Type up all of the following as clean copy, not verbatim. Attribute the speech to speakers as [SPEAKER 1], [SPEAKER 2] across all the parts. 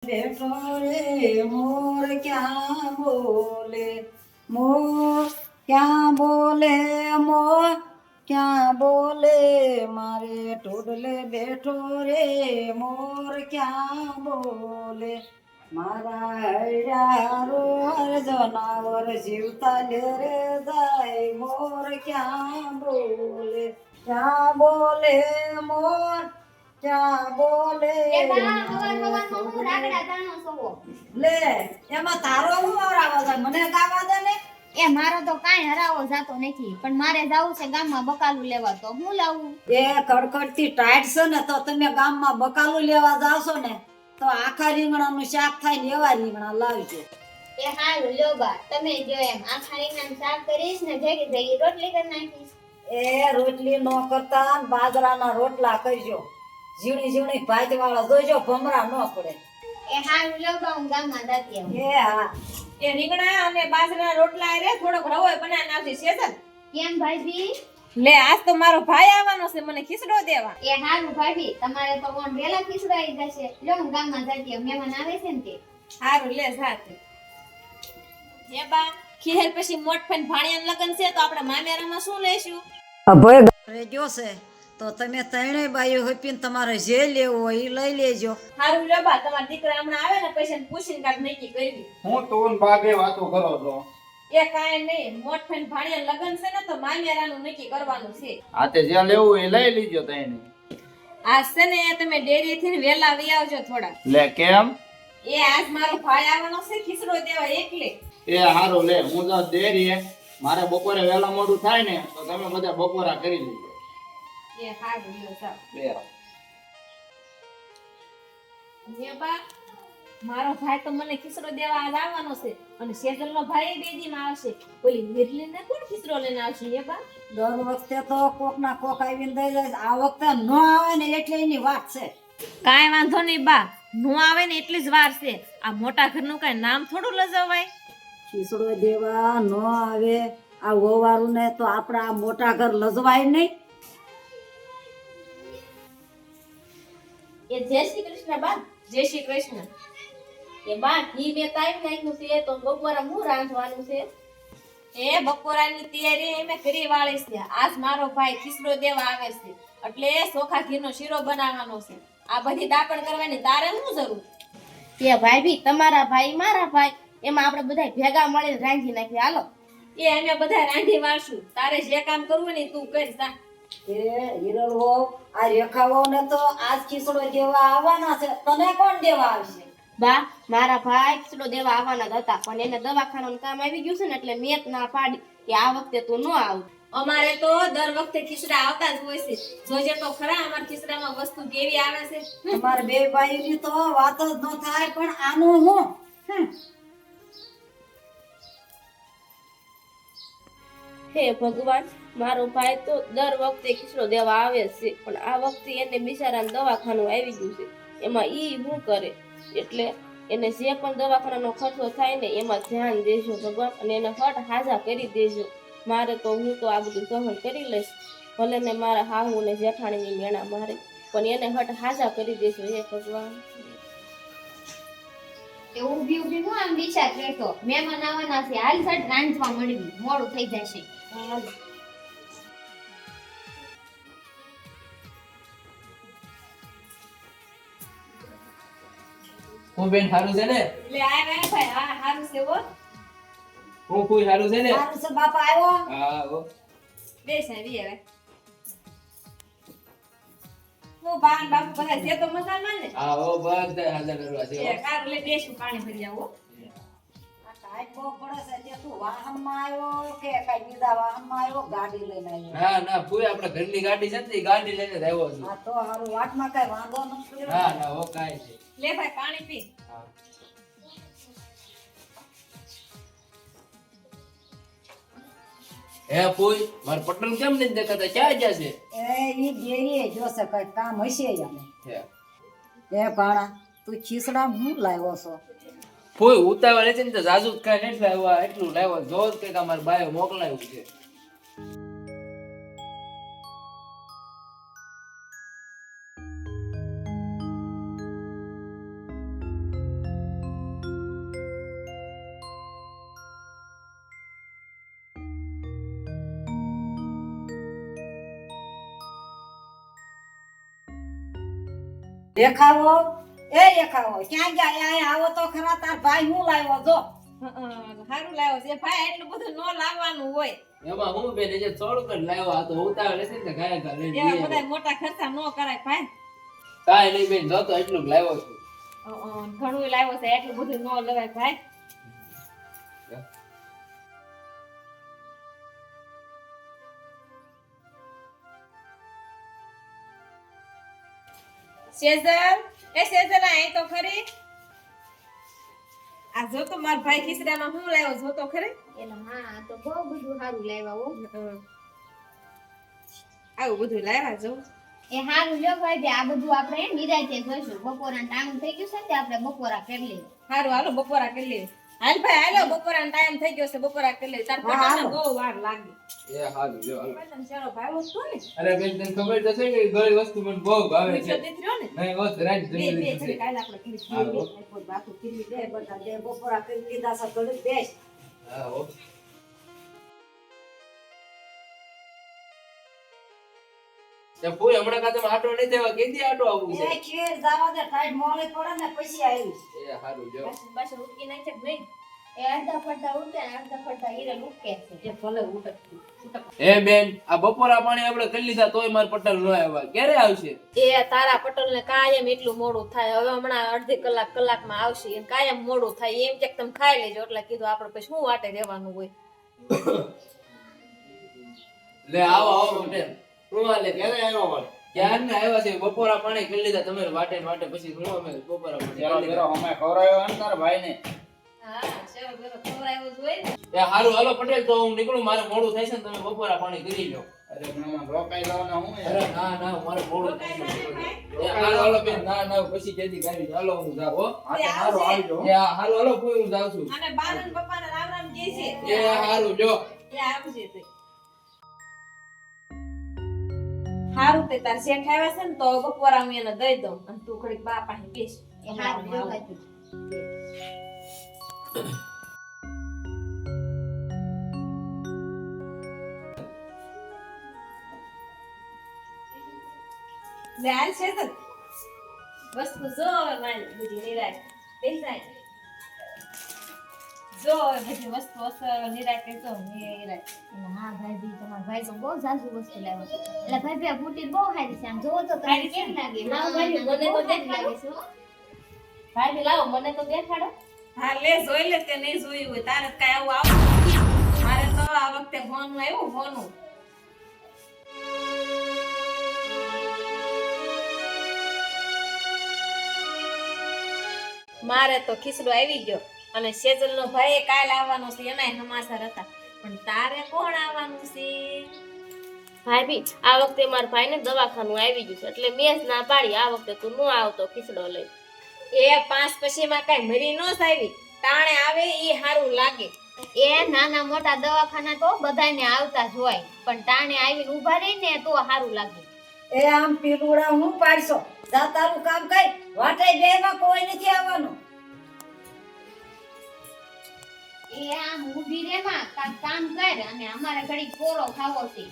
[SPEAKER 1] બેઠો રે મોર ક્યાં બોલે, મોર ક્યાં બોલે, મોર ક્યાં બોલે, મારે ટોડલે બેઠો રે મોર ક્યાં બોલે, મારા હૈયા રોર જનાવર જીવતા લે રે જાય, મોર ક્યાં બોલે, ક્યાં બોલે મોર ક્યાં બોલે. લે એમાં તારો હું હરાવો છે, મને ગાવા દે ને.
[SPEAKER 2] એ મારો તો કાંઈ હરાવો જાતો નથી, પણ મારે જાવું છે ગામમાં બકાલું લેવા, તો હું લાવું?
[SPEAKER 1] એ કડકડતી ટાઈટ છે ને, તો તમે ગામમાં બકાલું લેવા જાવશો ને તો આખા રીંગણાનું શાક થાય ને એવા રીંગણા લાવજો.
[SPEAKER 2] એ હારું લ્યો બા, તમે જો એમ આખા રીંગણાનું શાક કરીશ ને ભેગી ભેગી રોટલી કરી નાખીશ.
[SPEAKER 1] એ રોટલી નો કરતા બાજરાના રોટલા કરજો, ઝીણી ઝીણી ભાત વાળા જોઈજો, ભમરા ન પડે.
[SPEAKER 2] એ હારું લ્યો બા, હું ગામમાં જાતી આવું.
[SPEAKER 1] એ હા,
[SPEAKER 3] એ રીંગણા અને બાજરાના રોટલા રે થોડોક રવો બનાવી નાખજે સેજલ.
[SPEAKER 2] કેમ ભાભી?
[SPEAKER 3] લે આજ તો મારો ભાઈ આવવાનો છે મને ખીચડો દેવા.
[SPEAKER 2] એ હારું ભાભી, તમારે તો કોણ વેલા ખીચડાઈ જશે. લ્યો હું ગામમાં જાતી આવું, મહેમાન આવે છે ને તે.
[SPEAKER 3] હારું લે સાથે. હે બા, ખીહેર પછી મોટફન ભાણિયાના લગન છે તો આપણે મામેરામાં શું લઈશું?
[SPEAKER 1] અભય રેજો છે તો તમે ત્રણેય બાઈઓ હોપીને તમારે જે લેવું હોય એ લઈ લેજો.
[SPEAKER 3] હારું લે બા, તમારા દીકરા હમણાં આવે ને પછી એને પૂછીને કાંઈક નક્કી કરવી.
[SPEAKER 4] હું તો બાગે વાતો કરો છો.
[SPEAKER 3] એ કાંઈ નહીં, મોટફન ભાણિયાના લગન છે ને તો મામેરાનું નક્કી કરવાનું છે.
[SPEAKER 4] આતે જે લેવું એ લઈ લીજો તઈને.
[SPEAKER 3] આજ છે ને તમે ડેરીથી વેલા આવી આવજો થોડા.
[SPEAKER 4] લે કેમ?
[SPEAKER 3] એ આજ મારો ભાઈ આવવાનો છે ખીચડો દેવા એકલે.
[SPEAKER 4] એ હારું લે, હું તો દેરી મારે બપોરે વેલા મોડું થાય ને તો તમે બધા બપોરા કરી લેજો.
[SPEAKER 3] એ હારું લ્યો સાવ.
[SPEAKER 4] લે
[SPEAKER 3] હે બા, મારો ભાઈ તો મને ખીચડો દેવા આજ આવવાનો છે અને સેજલનો ભાઈ બે દીમાં આવશે. ઓલી મિરલીને કોણ ખીચડો લઈને આવશે? હે બા,
[SPEAKER 1] દર વખતે તો કોક ના કોક આવીને દઈ જાય, આ વખતે ન આવે ને એટલે એની વાત છે.
[SPEAKER 3] કાંઈ વાંધો નહીં બા, નો આવે ને એટલી જ વાર છે. આ મોટા ઘરનું કાંઈ નામ થોડું લજાવાય.
[SPEAKER 1] ખીસડો દેવા ન આવે આ વવારું ને તો આપણા મોટા ઘર લજવાય નહીં.
[SPEAKER 3] એ જય શ્રી કૃષ્ણ બા. જય શ્રી કૃષ્ણ. એ બા, ઘી બે તાઈ નાખ્યું છે તો બપોરે હું રાંધવાનું છે? એ બપોરાની તૈયારી એમે કરી વાળી છે. આજ મારો ભાઈ ખીચડો દેવા આવે છે એટલે ચોખા ઘીનો શીરો બનાવવાનો છે. આ બધી દાપણ કરવાની તારે શું જરૂર?
[SPEAKER 2] એ ભાભી, તમારા ભાઈ મારા ભાઈ, એમાં આપણે બધા ભેગા મળીને રાંધી નાખીએ. હાલો.
[SPEAKER 3] એ અમે બધા રાંધી વાળશું. તારે જે કામ કરવું ને તું કર જા.
[SPEAKER 1] એ હિરલ વહુ, આ રેખા વહુ ને તો આજ ખીસડો દેવા આવવાના છે, તને કોણ દેવા આવશે?
[SPEAKER 2] બા, મારા ભાઈ ખીચડો દેવા આવવાના જ હતા, પણ એને દવાખાનાનું કામ આવી ગયું છે ને એટલે મેં જ ના પાડી કે આ વખતે તું ન આવ.
[SPEAKER 3] અમારે તો દર વખતે ખીચડા આવતા જ હોય છે. જોજે તો ખરા અમારા ખીચડામાં વસ્તુ કેવી આવે છે.
[SPEAKER 1] અમારે બે ભાઈની તો વાત જ ન થાય, પણ આનું હું
[SPEAKER 5] હે ભગવાન, મારો ભાઈ તો દર વખતે ખીચડો દેવા આવે છે, પણ આ વખતે એને બિચારાને દવાખાનું આવી ગયું છે, એમાં ઈ શું કરે? એટલે એને જે પણ દવાખાનાનો ખર્ચો થાય ને એમાં ધ્યાન દેજો ભગવાન, અને એને હટ હાજા કરી દેજો. મારે તો હું તો આ બધું સહન કરી લઈશ, ભલે ને મારા હાહુ ને જેઠાણીની મેણા મારે, પણ એને હટ હાજા કરી દેજો હે ભગવાન.
[SPEAKER 2] એ ઊભી ઊભી હું આમ વિચાર કરતો, મહેમાન આવવાના છે, હાલ સટ રાંધવા મળવી, મોડું થઈ જશે.
[SPEAKER 6] હું બેન સારું છે ને?
[SPEAKER 3] એટલે આ ભાઈ હા હારું છે હો.
[SPEAKER 6] હું કોઈ સારું છે ને?
[SPEAKER 1] સારું છે બાપા આવ્યો.
[SPEAKER 6] હા હો.
[SPEAKER 3] બેસ આવી હવે. હું બાન બાપુ બધા છે તો મજામાં ને?
[SPEAKER 6] હા હો, બધા હાજર કરવા છે.
[SPEAKER 3] એ કાર લે બેસું પાણી ભરી આવો.
[SPEAKER 1] આ ટાઈટ બહુ પડે છે, તે તું વાહનમાં આવ્યો કે કઈ બીજા વાહનમાં આવ્યો, ગાડી લઈને આવ્યો?
[SPEAKER 6] ના ના, કોઈ આપણા ઘરની ગાડી છે ને, ગાડી લઈને જ આવ્યો છું.
[SPEAKER 1] હા તો હારું, વાટમાં કઈ વાંધો નથી.
[SPEAKER 6] ના ના હો, કાંઈ છે.
[SPEAKER 3] લે ભાઈ પાણી પી.
[SPEAKER 6] હા. હે પોઈ, માર પટલ કેમ નથી દેખાતા? ક્યાં ગયા છે?
[SPEAKER 1] એ ઈ ડેરીએ જોશે, કઈ કામ હશે એને.
[SPEAKER 6] હે.
[SPEAKER 1] એ ભાણા, તું ખીસડા હું લાવ્યો છો?
[SPEAKER 6] પોઈ ઉતાવળ છે ને તો જાજુ જ કાંઈ નથી લાવ્યા, એટલું લાવ્યો જો જ કંઈક અમારે બાએ મોકલાવ્યું છે.
[SPEAKER 1] દેખાવો ક્યાં ગયા અહીંયા આવો તો ખરા તાર ભાઈ હું લાવ્યો જો
[SPEAKER 3] સારું લાવ્યો છે ભાઈ એટલું બધું ન લાવવાનું હોય
[SPEAKER 6] એમાં હું બેન જે થોડુંક જ લાવ્યો આ તો ઉતાવળ હશે ને ગાય ગા લઈને
[SPEAKER 3] એવા
[SPEAKER 6] જઈએ.
[SPEAKER 3] બધા મોટા ખર્ચા ન કરાય ભાઈ
[SPEAKER 6] કાંઈ નહીં બેન જો તો એટલું જ લાવ્યો છું
[SPEAKER 3] ઘણું લાવ્યો છે એટલું બધું ન લેવાય ભાઈ સેજલ આ અહીં તો ખરી આ જો તો માર ભાઈ ખીસડામાં હું લાવ્યો જો તો ખરી
[SPEAKER 2] એટલે હા તો બહુ બધું સારું લાવ્યા હો
[SPEAKER 3] આવું બધું લાવ્યા જો
[SPEAKER 2] એ હારું લ્યો ભાઈ આ બધું આપણે નિરાંતે જોઈશું બપોરના ટાણું થઈ ગયું છે ને તે આપણે બપોરા કરી લઈએ
[SPEAKER 3] હારું હાલો બપોરા કરી લે હાલ ભાઈ હાલો બપોરાનો ટાઈમ થઈ ગયો છે બપોરા કરી લે તાર પટાને બહુ વાર લાગી
[SPEAKER 6] એ હારું જો હાલો.
[SPEAKER 3] પટન ચાલો ભાઈ વસ્તુ ને
[SPEAKER 6] અરે બેન તને ખબર તો છે કે ગળી વસ્તુ મને બહુ ભાવે છે
[SPEAKER 3] બીજો દીકરો ને
[SPEAKER 6] નહીં હોત રાજ
[SPEAKER 3] બે
[SPEAKER 6] જમી
[SPEAKER 3] બે
[SPEAKER 6] લીધી
[SPEAKER 3] ઘડી
[SPEAKER 6] છે.
[SPEAKER 3] કાલે આપણે કરી
[SPEAKER 6] હાલો.
[SPEAKER 3] બાપુ કરી
[SPEAKER 1] બે બધા બે બપોરા કરી લીધા છે ઘડીક બેસ
[SPEAKER 6] હા હો. તે ફૂઈ હમણાં કાં તમે આટો નહીં થવા કેદી આટો આવું છે
[SPEAKER 1] એ ખીર જાવા દે ટાઈટ મોળી પડે ને પછી આવીશ
[SPEAKER 6] એ હારું જો
[SPEAKER 3] બસ ઉટકી નાખે કે નહીં
[SPEAKER 2] એ અડધા પડતા ઉઠે ને અડધા પડતા હીરે ઉઠે છે
[SPEAKER 3] એ ભલે ઉટક
[SPEAKER 6] એ બેન આ બપોરા પાણી આપણે કરી લીધા તોય માર પટેલ નો આવ્યા ક્યારે આવશે
[SPEAKER 3] એ તારા પટલ ને કાયમ એટલું મોડું થાય હવે હમણાં અડધી કલાકમાં આવશે એને કાયમ મોડું થાય એમ કે તમે ખાઈ લેજો એટલે કીધું આપણે પછી શું વાટે રહેવાનું હોય
[SPEAKER 6] લે આવો આવો પટેલ હું હાલે
[SPEAKER 4] ક્યારે આવ્યો વળી?
[SPEAKER 6] ક્યાં ને આવ્યા છે બપોરા પાણી કરી લીધા તમે વાટે ને વાટે પછી હું અમે બપોરા પાણી
[SPEAKER 4] ચાલો
[SPEAKER 6] કરી
[SPEAKER 4] બેરો
[SPEAKER 6] લીધા.
[SPEAKER 4] અમે ખવડાવ્યો ને તારા ભાઈને
[SPEAKER 3] હા સેવ બેરો ખવડાવ્યો જ હોય ને
[SPEAKER 6] એ હારું હાલો પટેલ તો હું નીકળું મારે મોડું થાય છે ને તમે બપોરા પાણી કરી લો
[SPEAKER 4] અરે પણ આમાં રોકાઈ લાવવાના હું
[SPEAKER 6] અરે ના ના મારે મોડું થાય છે. એ હાલો હાલો બેન ના ના પછી કેદી ગાડી હાલો હું જાવ હો
[SPEAKER 4] હા તો હારું આવજો
[SPEAKER 6] એ હાલો હાલો ફૂઈ હું જાઉં છું
[SPEAKER 3] અને બારન પપ્પાને રામ રામ કહે છે
[SPEAKER 6] એ હારું જો
[SPEAKER 3] એ આવશે તે હારું તે તાર શેઠ આવ્યા છે ને તો બપોરા હું એને દઈ દઉં અને તું ઘડીક બા પાસે બેસ
[SPEAKER 2] એ હારું લ્યો ભાઈ
[SPEAKER 3] લે હાલ છે તો વસ્તુ જો હવે મારી બધી નિરાય બેસાય જો હવે બધી વસ્તુ અસર નિરાય કે જો નિરાય
[SPEAKER 2] હા ભાઈ તમારા ભાઈ તો બહુ સાસુ વસ્તુ લાવ્યો છે એટલે ભાઈ બે ફૂટી બહુ સારી છે આમ જોવો તો તમને કેમ લાગે
[SPEAKER 3] હા, ભાઈ, મને તો દેખાડો.
[SPEAKER 2] છે હો.
[SPEAKER 3] ભાઈ લાવો મને તો દેખાડો હા લે જોઈ લે તે નહીં જોયું હોય તારે કઈ આવું આવતું નથી. મારે તો આ વખતે ફોન આવ્યું ફોન મારે તો ખીસડો આવી ગયો અને સેજલ નો ભાઈ કાલ આવવાનો છે એમાંય સમાચાર હતા પણ તારે કોણ આવવાનું છે
[SPEAKER 5] ભાભી આ વખતે મારા ભાઈને દવાખાનું આવી ગયું છે એટલે મેં જ ના પાડી આ વખતે તું ન આવતો ખીચડો લઈ
[SPEAKER 3] એ 5 પછીમાં કઈ મરી ન આવી તાણે આવે એ સારું લાગે
[SPEAKER 2] એ નાના મોટા દવાખાના તો બધાને આવતા જ હોય પણ ટાણે આવીને ઊભા રહીને તો સારું લાગે
[SPEAKER 1] એ આમ પીલુડા હું પાડશો જા તારું કામ કર વાટે બેમાં કોઈ નથી આવવાનું
[SPEAKER 2] એ આમ ઊભી રે માં કામ કર અને અમારે ઘડી કોરો ખાવો છે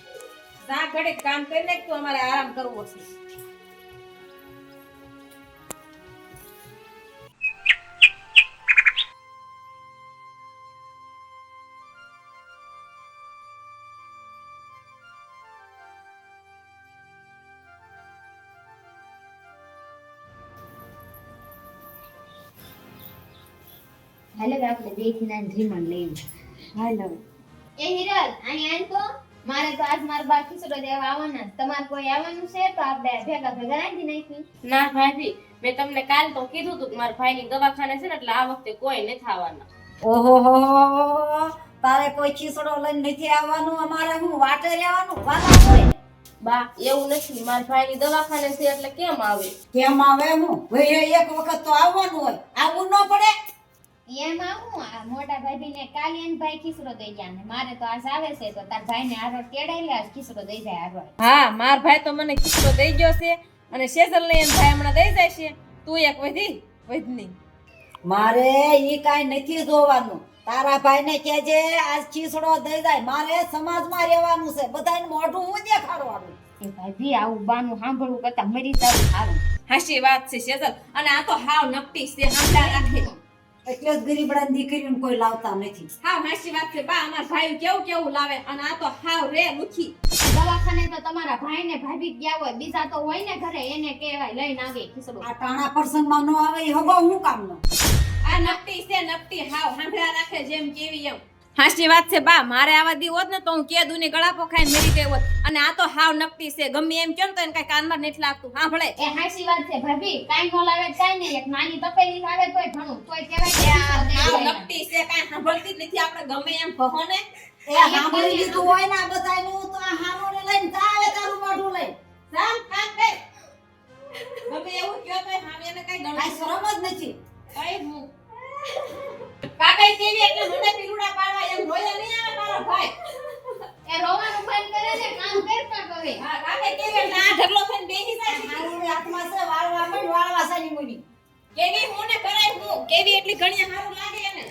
[SPEAKER 3] જા ઘડીક કામ કરી નાખ તો અમારે આરામ કરવો છે
[SPEAKER 2] હાલે આપણે બે થી ના ધીમણ લઈ
[SPEAKER 3] હાલો
[SPEAKER 2] એ હિરલ અહીં આન તો મારે તો આજ મારા બા ખીચડો દેવા આવવાના છે. તમારે કોઈ આવવાનું છે તો આપણે ભેગા ભેગા રાખી નાખી
[SPEAKER 5] ના ભાભી મેં તમને કાલ તો કીધું હતું કે મારા ભાઈની દવાખાને છે ને એટલે આ વખતે કોઈ નથી આવવાના
[SPEAKER 1] ઓહો હો તારે કોઈ ખીસડો લઈને નથી આવવાનું અમારે હું વાટે રહેવાનું વાલા હોય
[SPEAKER 5] બા એવું નથી મારા ભાઈની દવાખાને છે એટલે કેમ આવે
[SPEAKER 1] કેમ આવે હું ભાઈ એક વખત તો આવવાનું હોય આવવું ન પડે
[SPEAKER 2] એમ આવું આ મોટા ભાભીને કાલે એન ભાઈ ખીચડો દઈ ગયા ને મારે તો આજ આવે છે તો તાર ભાઈને હારો તેડાઈ લે આજ ખીચડો દઈ જાય હારો
[SPEAKER 3] હા માર ભાઈ તો મને ખીચડો દઈ ગયો છે અને સેજલ ને એમ ભાઈ હમણાં દઈ જાય છે તું એક વધની
[SPEAKER 1] મારે ઈ કાઈ નથી જોવાનું તારા ભાઈને કહેજે આજ ખીસડો દઈ જાય મારે સમાજમાં રહેવાનું છે બધાને મોઢું હું દેખાડવાનું
[SPEAKER 2] એ ભાભી આવું બાનું સાંભળવું કરતા મરી જવું સારું
[SPEAKER 3] હાચી વાત છે સેજલ. અને આ તો હાવ નકટી છે, હાંભળા રાખે.
[SPEAKER 1] એટલે જ ગરીબડાની દીકરીઓને કોઈ લાવતા નથી.
[SPEAKER 3] હાવ હાચી વાત છે બા. અમાર ભાઈ કેવું કેવું લાવે અને આ તો હાવ રે લુખી.
[SPEAKER 2] દવાખાને તો તમારા ભાઈ ને ભાભી ગયા હોય, બીજા તો હોય ને ઘરે, એને કહેવાય લઈને આવે ખીસડો.
[SPEAKER 1] આ ટાણા પ્રસંગમાં ન આવે એ હગો હું કામનો.
[SPEAKER 3] આ નકટી છે નકટી, હાવ હાંભળા રાખે જેમ કેવી એમ. હાચી વાત છે બા. મારે આવા દી હોત ને તો હું કેદુની ગળાપો ખાઈને મરી ગઈ હોત. અને આ તો હાવ નકટી છે. ગમે એમ કહો ને તો એને કઈ કાનમાં નથી લાગતું. સાંભળે
[SPEAKER 2] એ હાચી વાત છે ભાભી. કાઈ નો લાવે કાઈ નહીં, એક નાની તપેલી લાવે તોય ઘણું. તોય
[SPEAKER 3] કે
[SPEAKER 2] કહેવાય
[SPEAKER 3] આ
[SPEAKER 2] કે
[SPEAKER 3] હાવ
[SPEAKER 2] આ
[SPEAKER 3] નકટી છે. કાંઈ સાંભળતી જ નથી. આપણે ગમે એમ કહો ને.
[SPEAKER 1] એ સાંભળી લીધું હોય ને આ બધાયનું તો આ હારોને લઈને ચાલે તારું મોઢું લઈ.
[SPEAKER 3] સામ કામ કર. ગમે એવું કહો તોય સામે એને કઈ
[SPEAKER 1] આ
[SPEAKER 3] ગણું
[SPEAKER 1] શરમ જ નથી.
[SPEAKER 3] કઈ હું કાકાઈ કેવી એટલે મને પીલુડા પાડવા એમ રોયા નહીં આવે મારો ભાઈ.
[SPEAKER 2] એ રોવાનું બંધ કરે ને કામ કરતા કરે.
[SPEAKER 3] હા કાકાઈ કેવી એટલે આ ઢગલો થઈને બેસી જાય છે.
[SPEAKER 1] હારોને હાથમાં છે વાળવા માંડ વાળવા સાની મુની.
[SPEAKER 3] કેવી હું ને કરાય હું. કેવી એટલી ઘણી સારું લાગે એને.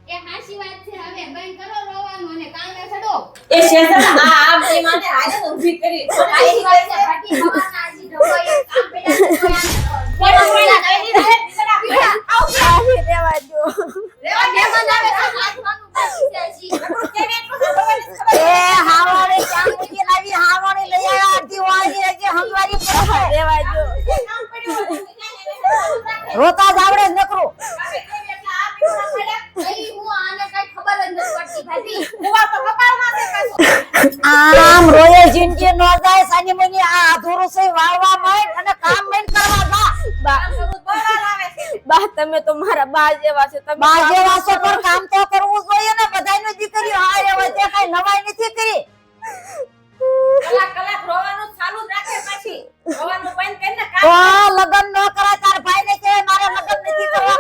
[SPEAKER 2] એ હાચી વાત છે. હવે બંધ કરો રોવાનું અને કામે ચડો.
[SPEAKER 3] એ શેઝલ આ બે માને આજે ઊભી કરી.
[SPEAKER 2] હાચી વાત છે ભાભી. હવાના આજી ઢોળો એક કામ પેડા
[SPEAKER 3] કોણ કોણ કઈ રહે બિચારા આવ
[SPEAKER 2] રેવા દો. રેવા મહેમાન આવે તો હાથવાનું પાછી છે હજી.
[SPEAKER 3] કેવી એટલું ખબર
[SPEAKER 1] એ હાવાને ક્યાં મૂકી લાવી હાવાને લઈ આવ્યા અડધી વાળી હજી હંગવારી પડે.
[SPEAKER 2] રેવા દો.
[SPEAKER 3] કામ પડ્યું
[SPEAKER 1] રોતા જ આવડે જ નકરું.
[SPEAKER 3] કેવી એટલે આ પીલુડા પાડ્યા.
[SPEAKER 2] કઈ હું આને કઈ ખબર જ નથી પડતી ભાભી.
[SPEAKER 3] કુવા તો કપાળમાં છે પાછો.
[SPEAKER 1] આમ રોયે જિંદગી ન જાય સાની મુની. આ અધૂરું છે વાળવા માંડ અને કામ બંધ કરવા જા.
[SPEAKER 3] કામ કરવું બરાબર આવે છે.
[SPEAKER 5] બા તમે તો મારા બા જેવા છે. તમે
[SPEAKER 1] બા જેવા છો પણ કામ તો કરવું જોઈએ ને. બધાયની દીકરીઓ હારે હોય તે કઈ નવાઈ નથી કરી.
[SPEAKER 3] કલાક કલાક રોવાનું ચાલુ જ રાખે પાછી. રોવાનું બંધ કરીને
[SPEAKER 1] તો
[SPEAKER 3] કામ.
[SPEAKER 1] લગન ન કરાય તાર ભાઈને કે મારે લગન નથી કરવા.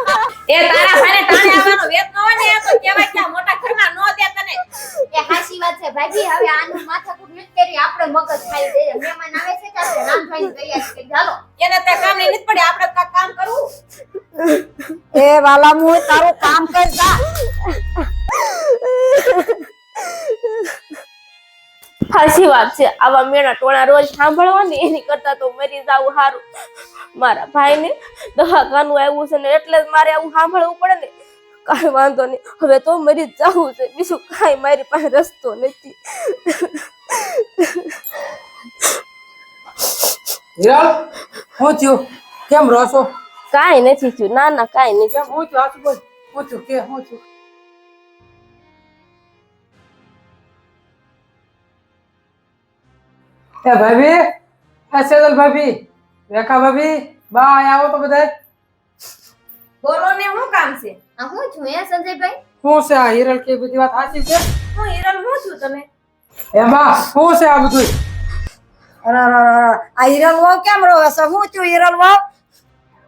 [SPEAKER 3] એ તારા ભાઈને ટાણે આવવાનો વેત ન હોય ને એ તો કહેવાય કે આ મોટા ઘરમાં નો દે તને.
[SPEAKER 2] એ હાચી વાત છે ભાભી. હવે આનું માથાકૂટ નથી કરી. આપણે મગજ ખાઈ દઈએ. મહેમાન આવે છે કે આપણે રાંધવાની તૈયારી કરી. ચાલો.
[SPEAKER 3] એને તે કામ ની નથી પડી. આપણે કાંઈક કામ કરવું.
[SPEAKER 1] એ વાલા મું તારું કામ કર જા.
[SPEAKER 5] સાચી વાત છે. આવા મેણા ટોણા રોજ સાંભળવાની એની કરતા તો મરી જાવું સારું. મારા ભાઈને દવાખાનું આવ્યું છે ને એટલે જ મારે આવું સાંભળવું પડે ને. કાંઈ વાંધો નહીં, હવે તો મરી જ જવું છે. બીજું કાંઈ મારી પાસે રસ્તો નથી.
[SPEAKER 7] હિરલ, હું થયું? કેમ રહો છો?
[SPEAKER 5] કાંઈ નથી થયું. ના ના કાંઈ નહીં.
[SPEAKER 7] કેમ હું થયું? હાચું બોલ. હું થયું કે હું થયું? એ ભાભી, એ સેજલ ભાભી, રેખા ભાભી, બા અહીંયા આવો તો બધાય.
[SPEAKER 3] બોલો ને શું કામ છે?
[SPEAKER 2] આ હું છું હે સંજયભાઈ?
[SPEAKER 7] શું છે આ હિરલ કે બધી વાત સાચી છે?
[SPEAKER 3] હું હિરલ હું છું તમે?
[SPEAKER 7] એ બા શું છે આ બધું?
[SPEAKER 1] આ હિરલ વાવ કેમ રોવે છે? હું છું હિરલ વાવ?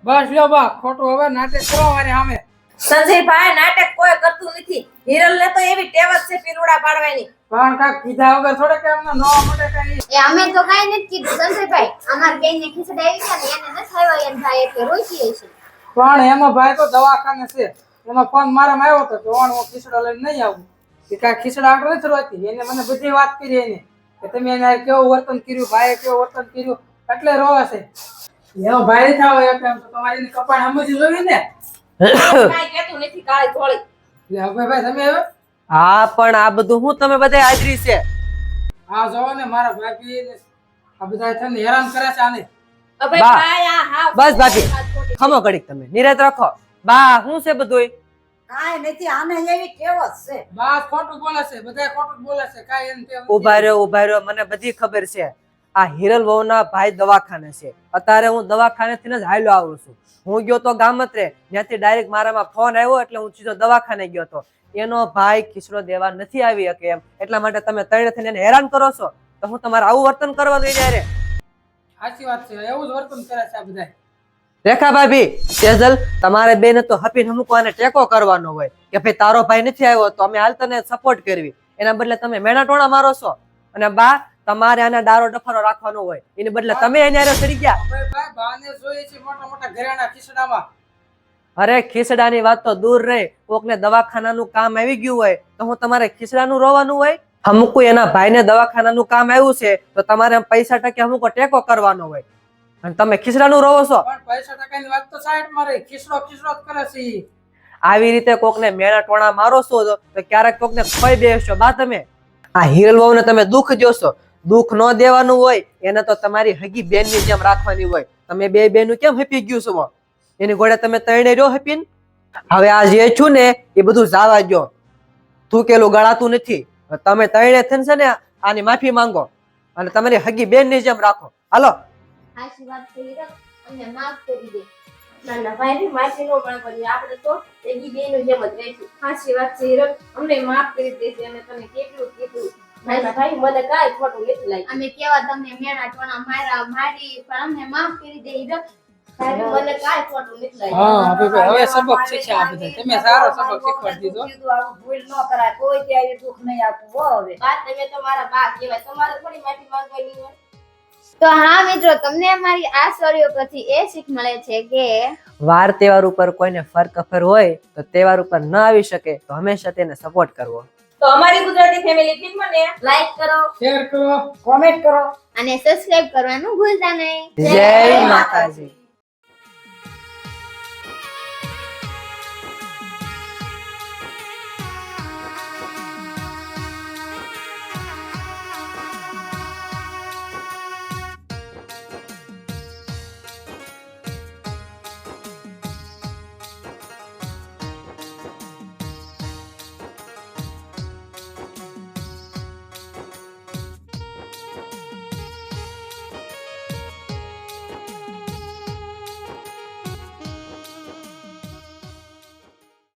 [SPEAKER 7] બસ લ્યો બા, ખોટું હવે નાટક કરો વારે સામે.
[SPEAKER 3] સંજયભાઈ નાટક કોઈ કરતું નથી. હિરલ ને તો એવી ટેવ જ છે પીલુડા પાડવાની.
[SPEAKER 7] પણ કાંઈક કીધા વગર થોડે કે એમને નવા માટે કઈ.
[SPEAKER 2] એ અમે તો કાઈ નથી કીધું સંજયભાઈ. અમાર બેનને ખીચડાવી છે ને એને ન થયો એમ થાય એટલે રોઈ છે.
[SPEAKER 7] પણ એમાં ભાઈ તો દવાખાને છે. એમાં ફોન મારામાં આવ્યો હતો કે હું ખીચડો લઈને નહીં આવું. એ કાંઈ ખીચડા આટલો નથી રોતી. એને મને બધી વાત કરી એને કે તમે એને કેવું વર્તન કર્યું, ભાઈએ કેવું વર્તન કર્યું એટલે રોવે છે. એનો ભાઈ થાવ એમ તો તમારી એની કપાળ સમજી જોવી ને.
[SPEAKER 3] કાંઈ કહેતું નથી કાળી ધોળી.
[SPEAKER 7] લે ભાઈ તમે હવે
[SPEAKER 8] હા પણ આ બધું હું તમે બધા હાજરી છે.
[SPEAKER 7] આ જોવો ને મારા ભાભી ને આ બધા છે ને હેરાન કરે છે આને.
[SPEAKER 3] અબે
[SPEAKER 8] બા,
[SPEAKER 3] ભાઈ આ હાવ
[SPEAKER 8] બસ ભાભી ખમો ઘડીક તમે નિરાત રાખો. બા શું છે બધું?
[SPEAKER 1] કાંઈ નથી. આને એવી ટેવ જ છે.
[SPEAKER 7] બસ ખોટું બોલે છે, બધા ખોટું બોલે છે. કાંઈ એને કેવું
[SPEAKER 8] ઉભા રહ્યો, મને બધી ખબર છે. આ હિરલ વહુના ભાઈ દવાખાને છે. અત્યારે હું દવાખાનેથી જ હાલ્યો આવું છું. હું ગયો તો ગામત્રે, ત્યાંથી ડાયરેક્ટ મારામાં ફોન આવ્યો એટલે હું સીધો દવાખાને ગયો તો. એનો ભાઈ ખીચડો દેવા નથી આવી શકે એમ એટલા માટે તમે ત્રણે થઈને એને હેરાન કરો છો. તો હું તમારે આવું વર્તન કરવાનું ત્યારે?
[SPEAKER 7] સાચી વાત છે. એવું જ વર્તન કરે છે આ બધા.
[SPEAKER 8] રેખા ભાભી, સેજલ, તમારે બેને તો હપીને મૂકવાને ટેકો કરવાનો હોય કે ભાઈ તારો ભાઈ નથી આવ્યો તો અમે હાલ તને સપોર્ટ કરવી. એના બદલે તમે મેણા ટોણા મારો છો. અને બા તમારે આને ડારો ડફરો રાખવાનો હોય એને બદલે તમે એને હારે ચડી ગયા.
[SPEAKER 7] ભાઈ બાને જોઈએ છે મોટા મોટા ઘરેણા ખીચડામાં.
[SPEAKER 8] અરે ખીચડાની વાત તો દૂર રહે. કોકને દવાખાનાનું કામ આવી ગયું હોય તો હું તમારે ખીચડાનું રોવાનું હોય? અમુક એના ભાઈને દવાખાનાનું કામ આવ્યું છે તો તમારે પૈસા ટકે અમુક ટેકો કરવાનો હોય. અને તમે ખીસડાનું રહો છો.
[SPEAKER 7] પણ પૈસા ટકાની વાત તો સાઈડમાં રહી. ખીસડો ખીસડો જ કરે છે ઈ.
[SPEAKER 8] આવી રીતે કોકને મેણા ટોણા મારો છો તો ક્યારેક કોકને ખોઈ બેસશો બા તમે. આ હિરલ વહુને તમે દુઃખ જોશો. દુઃખ ન દેવાનું હોય એને તો તમારી હગી બેનની જેમ રાખવાની હોય. તમે બે બેનું કેમ હપી ગયું છો? એની ઘોડે તમે ત્રણે રહ્યો હપીને. હવે આ જે છું ને એ બધું જાવા દો. થૂકેલું ગળાતું નથી. તમે ત્રણે થઈને છે ને આની માફી માંગો અને તમારી હગી બેનની જેમ રાખો. હાલો.
[SPEAKER 2] સાચી વાત થઈ રખ અમને માફ કરી દે.
[SPEAKER 5] નાના ભાઈ માસી નો પણ કરી આપણે તો એકી બેનું જેમ જ રહીશું.
[SPEAKER 3] સાચી વાત છે હીરક, અમને માફ કરી દેજે. અમે તને કેટલું કીધું.
[SPEAKER 5] નાના ભાઈ મને કાંઈ ખોટું નથી લાગ્યું.
[SPEAKER 2] અમે કેવા તમને મેણા ટોણા મારી પણ અમને માફ કરી દે હીરક.
[SPEAKER 5] ભાઈ મને કાંઈ ખોટું નથી લાગ્યું.
[SPEAKER 7] હા હવે સબક શીખ્યા આ બધા. તમે સારો સબક શીખવાડી દીધો.
[SPEAKER 1] કીધું આવું ભૂલ ન કરાય, કોઈ ત્યારે દુઃખ નહીં આપવું હો હવે.
[SPEAKER 5] બા તમે તો મારા બા કહેવાય, તમારે થોડી માફી માંગવાની હોય.
[SPEAKER 2] તો હા મિત્રો, તમને અમારી આ સ્ટોરીઓ પરથી એ શીખ મળે છે કે
[SPEAKER 8] વાર તહેવાર ઉપર કોઈને ફરક હોય તો તહેવાર ઉપર ન આવી શકે તો હંમેશા તેને સપોર્ટ કરવો.
[SPEAKER 3] તો અમારી ગુજરાતી ફેમિલી ફિલ્મને લાઈક કરો,
[SPEAKER 7] શેર કરો.
[SPEAKER 1] કોમેન્ટ કરો.
[SPEAKER 2] અને સબસ્ક્રાઇબ કરવાનું ભૂલતા નહીં.
[SPEAKER 8] જય માતાજી.